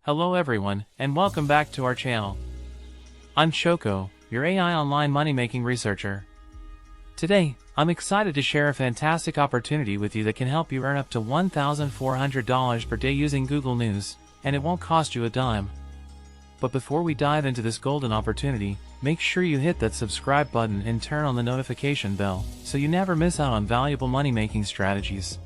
Hello everyone, and welcome back to our channel. I'm Tshoko, your AI online money-making researcher. Today, I'm excited to share a fantastic opportunity with you that can help you earn up to $1,400 per day using Google News, and it won't cost you a dime. But before we dive into this golden opportunity, make sure you hit that subscribe button and turn on the notification bell, so you never miss out on valuable money-making strategies.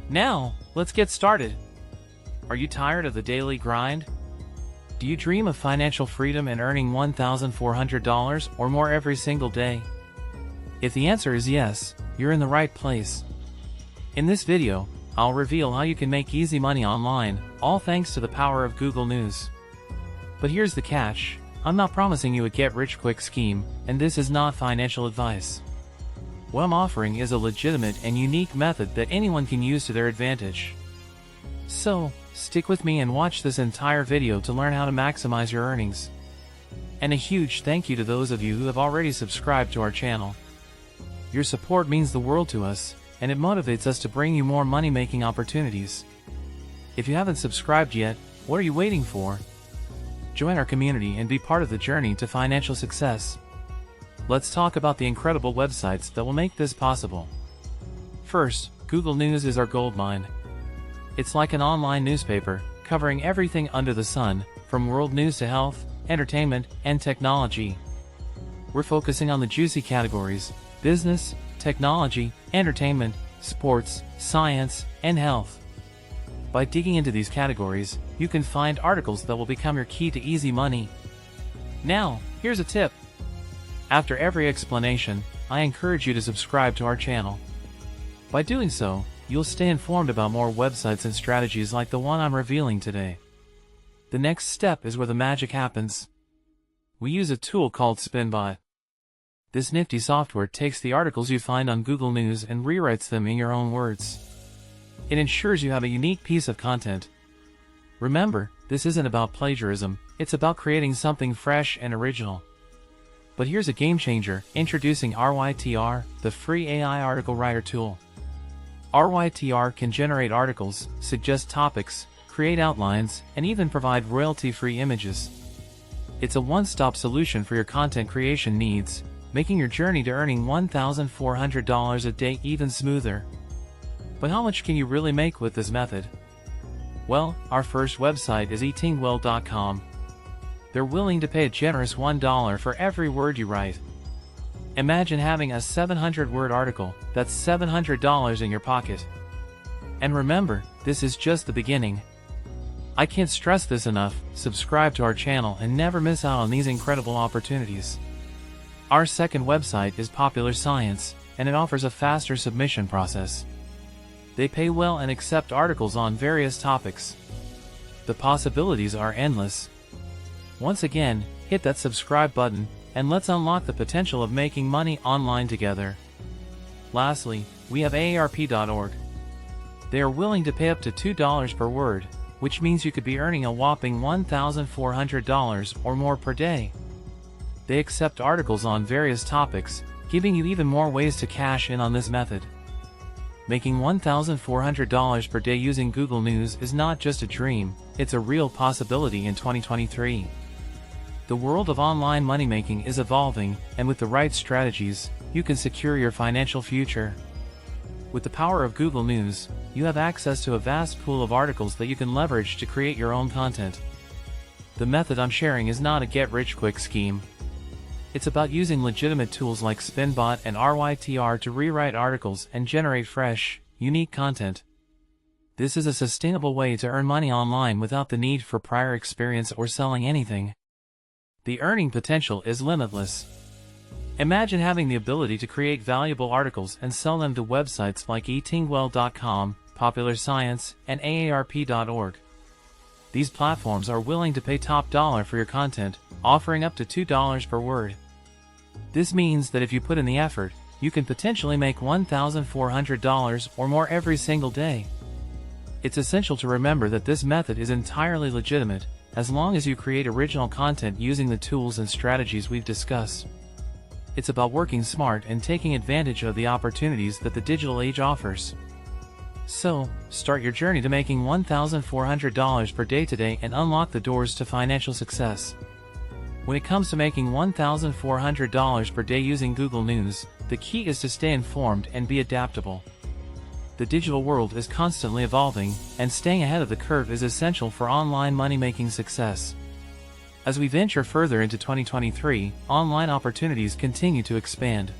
Now, let's get started. Are you tired of the daily grind? Do you dream of financial freedom and earning $1,400 or more every single day? If the answer is yes, you're in the right place. In this video, I'll reveal how you can make easy money online, all thanks to the power of Google News. But here's the catch: I'm not promising you a get-rich-quick scheme, and this is not financial advice. What I'm offering is a legitimate and unique method that anyone can use to their advantage. So, stick with me and watch this entire video to learn how to maximize your earnings. And a huge thank you to those of you who have already subscribed to our channel. Your support means the world to us, and it motivates us to bring you more money-making opportunities. If you haven't subscribed yet, what are you waiting for? Join our community and be part of the journey to financial success. Let's talk about the incredible websites that will make this possible. First, Google News is our goldmine. It's like an online newspaper, covering everything under the sun, from world news to health, entertainment, and technology. We're focusing on the juicy categories: business, technology, entertainment, sports, science, and health. By digging into these categories, you can find articles that will become your key to easy money. Now, here's a tip. After every explanation, I encourage you to subscribe to our channel. By doing so, you'll stay informed about more websites and strategies like the one I'm revealing today. The next step is where the magic happens. We use a tool called SpinBot. This nifty software takes the articles you find on Google News and rewrites them in your own words. It ensures you have a unique piece of content. Remember, this isn't about plagiarism, it's about creating something fresh and original. But here's a game changer: introducing RYTR, the free AI article writer tool. RYTR can generate articles, suggest topics, create outlines, and even provide royalty-free images. It's a one-stop solution for your content creation needs, making your journey to earning $1,400 a day even smoother. But how much can you really make with this method? Well, our first website is eatingwell.com. They're willing to pay a generous $1 for every word you write. Imagine having a 700-word article, that's $700 in your pocket. And remember, this is just the beginning. I can't stress this enough: subscribe to our channel and never miss out on these incredible opportunities. Our second website is Popular Science, and it offers a faster submission process. They pay well and accept articles on various topics. The possibilities are endless. Once again, hit that subscribe button, and let's unlock the potential of making money online together. Lastly, we have AARP.org. They are willing to pay up to $2 per word, which means you could be earning a whopping $1,400 or more per day. They accept articles on various topics, giving you even more ways to cash in on this method. Making $1,400 per day using Google News is not just a dream, it's a real possibility in 2023. The world of online money-making is evolving, and with the right strategies, you can secure your financial future. With the power of Google News, you have access to a vast pool of articles that you can leverage to create your own content. The method I'm sharing is not a get-rich-quick scheme. It's about using legitimate tools like SpinBot and RYTR to rewrite articles and generate fresh, unique content. This is a sustainable way to earn money online without the need for prior experience or selling anything. The earning potential is limitless. Imagine having the ability to create valuable articles and sell them to websites like eatingwell.com, Popular Science, and AARP.org. These platforms are willing to pay top dollar for your content, offering up to $2 per word. This means that if you put in the effort, you can potentially make $1,400 or more every single day. It's essential to remember that this method is entirely legitimate, as long as you create original content using the tools and strategies we've discussed. It's about working smart and taking advantage of the opportunities that the digital age offers. So, start your journey to making $1,400 per day today and unlock the doors to financial success. When it comes to making $1,400 per day using Google News, the key is to stay informed and be adaptable. The digital world is constantly evolving, and staying ahead of the curve is essential for online money-making success. As we venture further into 2023, online opportunities continue to expand.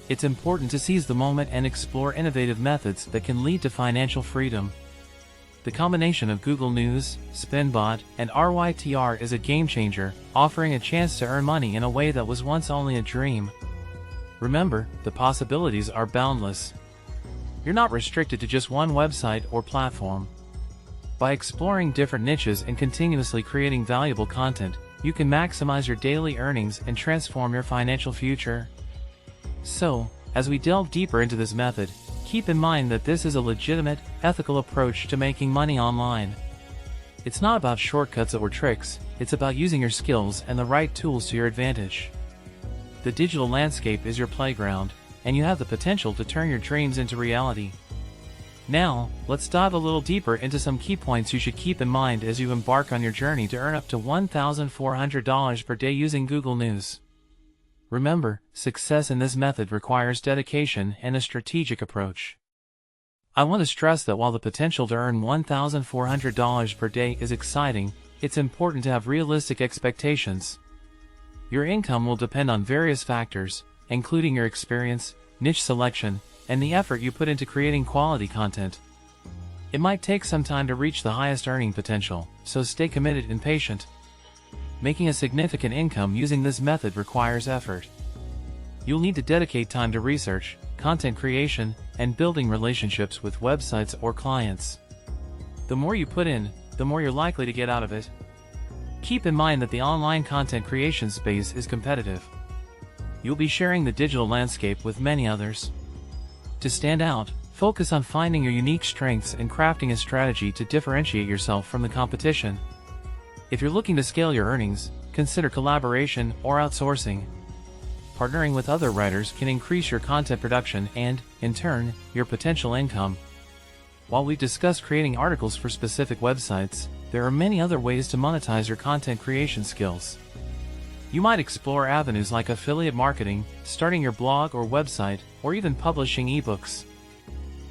It's important to seize the moment and explore innovative methods that can lead to financial freedom. The combination of Google News, SpinBot, and RYTR is a game-changer, offering a chance to earn money in a way that was once only a dream. Remember, the possibilities are boundless. You're not restricted to just one website or platform. By exploring different niches and continuously creating valuable content, you can maximize your daily earnings and transform your financial future. So, as we delve deeper into this method, keep in mind that this is a legitimate, ethical approach to making money online. It's not about shortcuts or tricks, it's about using your skills and the right tools to your advantage. The digital landscape is your playground, and you have the potential to turn your dreams into reality. Now, let's dive a little deeper into some key points you should keep in mind as you embark on your journey to earn up to $1,400 per day using Google News. Remember, success in this method requires dedication and a strategic approach. I want to stress that while the potential to earn $1,400 per day is exciting, it's important to have realistic expectations. Your income will depend on various factors, including your experience, niche selection, and the effort you put into creating quality content. It might take some time to reach the highest earning potential, so stay committed and patient. Making a significant income using this method requires effort. You'll need to dedicate time to research, content creation, and building relationships with websites or clients. The more you put in, the more you're likely to get out of it. Keep in mind that the online content creation space is competitive. You'll be sharing the digital landscape with many others. To stand out, focus on finding your unique strengths and crafting a strategy to differentiate yourself from the competition. If you're looking to scale your earnings, consider collaboration or outsourcing. Partnering with other writers can increase your content production and, in turn, your potential income. While we've discussed creating articles for specific websites, there are many other ways to monetize your content creation skills. You might explore avenues like affiliate marketing, starting your blog or website, or even publishing ebooks.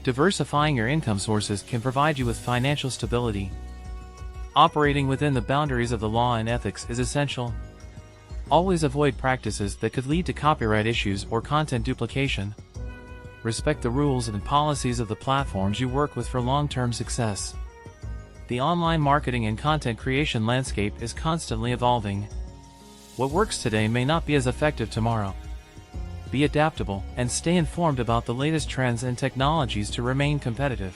Diversifying your income sources can provide you with financial stability. Operating within the boundaries of the law and ethics is essential. Always avoid practices that could lead to copyright issues or content duplication. Respect the rules and policies of the platforms you work with for long-term success. The online marketing and content creation landscape is constantly evolving. What works today may not be as effective tomorrow. Be adaptable and stay informed about the latest trends and technologies to remain competitive.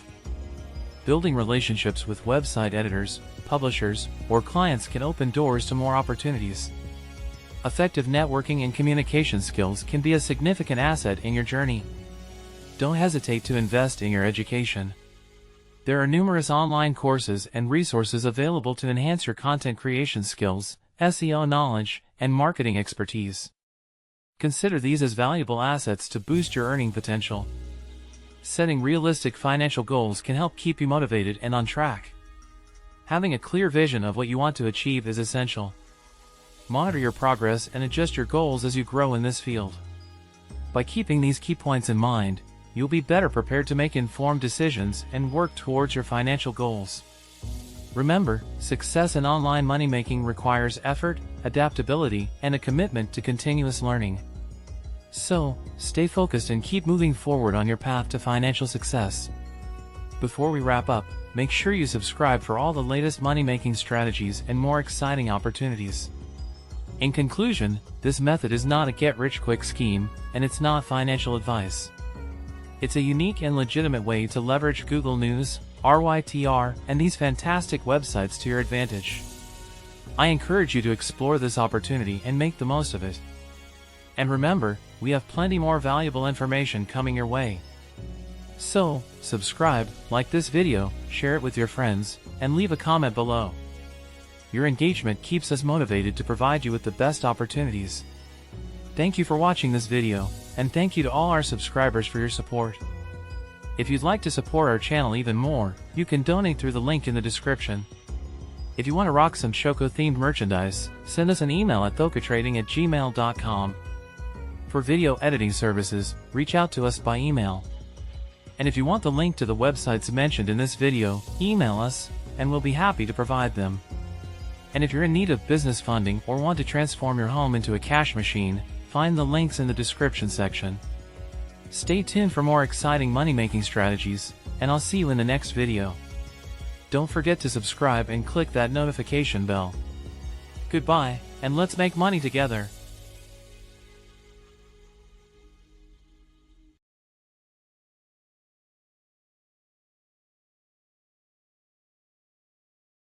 Building relationships with website editors, publishers, or clients can open doors to more opportunities. Effective networking and communication skills can be a significant asset in your journey. Don't hesitate to invest in your education. There are numerous online courses and resources available to enhance your content creation skills, SEO knowledge, and marketing expertise. Consider these as valuable assets to boost your earning potential. Setting realistic financial goals can help keep you motivated and on track. Having a clear vision of what you want to achieve is essential. Monitor your progress and adjust your goals as you grow in this field. By keeping these key points in mind, you'll be better prepared to make informed decisions and work towards your financial goals. Remember, success in online money-making requires effort, adaptability, and a commitment to continuous learning. So, stay focused and keep moving forward on your path to financial success. Before we wrap up, make sure you subscribe for all the latest money-making strategies and more exciting opportunities. In conclusion, this method is not a get-rich-quick scheme, and it's not financial advice. It's a unique and legitimate way to leverage Google News, RYTR, and these fantastic websites to your advantage. I encourage you to explore this opportunity and make the most of it. And remember, we have plenty more valuable information coming your way. So, subscribe, like this video, share it with your friends, and leave a comment below. Your engagement keeps us motivated to provide you with the best opportunities. Thank you for watching this video, and thank you to all our subscribers for your support. If you'd like to support our channel even more, you can donate through the link in the description. If you want to rock some Tshoko themed merchandise, send us an email at thokatrading@gmail.com. For video editing services, reach out to us by email. And if you want the link to the websites mentioned in this video, email us, and we'll be happy to provide them. And if you're in need of business funding or want to transform your home into a cash machine, find the links in the description section. Stay tuned for more exciting money-making strategies, and I'll see you in the next video. Don't forget to subscribe and click that notification bell. Goodbye, and let's make money together.